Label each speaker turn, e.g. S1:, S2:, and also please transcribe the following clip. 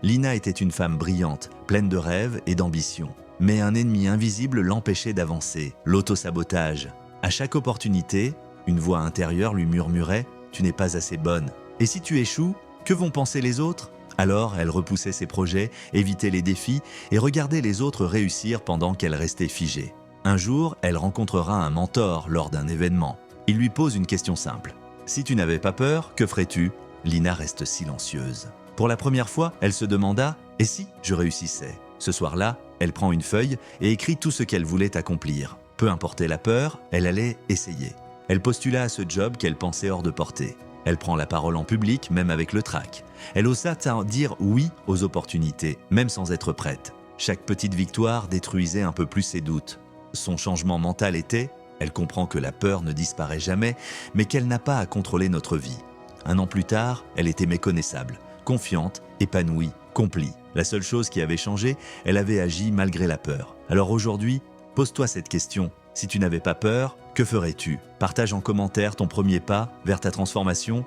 S1: Lina était une femme brillante, pleine de rêves et d'ambition. Mais un ennemi invisible l'empêchait d'avancer, l'autosabotage. À chaque opportunité, une voix intérieure lui murmurait « Tu n'es pas assez bonne ». Et si tu échoues, que vont penser les autres? Alors elle repoussait ses projets, évitait les défis et regardait les autres réussir pendant qu'elle restait figée. Un jour, elle rencontrera un mentor lors d'un événement. Il lui pose une question simple. « Si tu n'avais pas peur, que ferais-tu » Lina reste silencieuse. Pour la première fois, elle se demanda « Et si je réussissais ?» Ce soir-là, elle prend une feuille et écrit tout ce qu'elle voulait accomplir. Peu importait la peur, elle allait essayer. Elle postula à ce job qu'elle pensait hors de portée. Elle prend la parole en public, même avec le trac. Elle osa dire oui aux opportunités, même sans être prête. Chaque petite victoire détruisait un peu plus ses doutes. Son changement mental était, elle comprend que la peur ne disparaît jamais, mais qu'elle n'a pas à contrôler notre vie. Un an plus tard, elle était méconnaissable, confiante, épanouie, complie. La seule chose qui avait changé, elle avait agi malgré la peur. Alors aujourd'hui, pose-toi cette question. Si tu n'avais pas peur, que ferais-tu? Partage en commentaire ton premier pas vers ta transformation.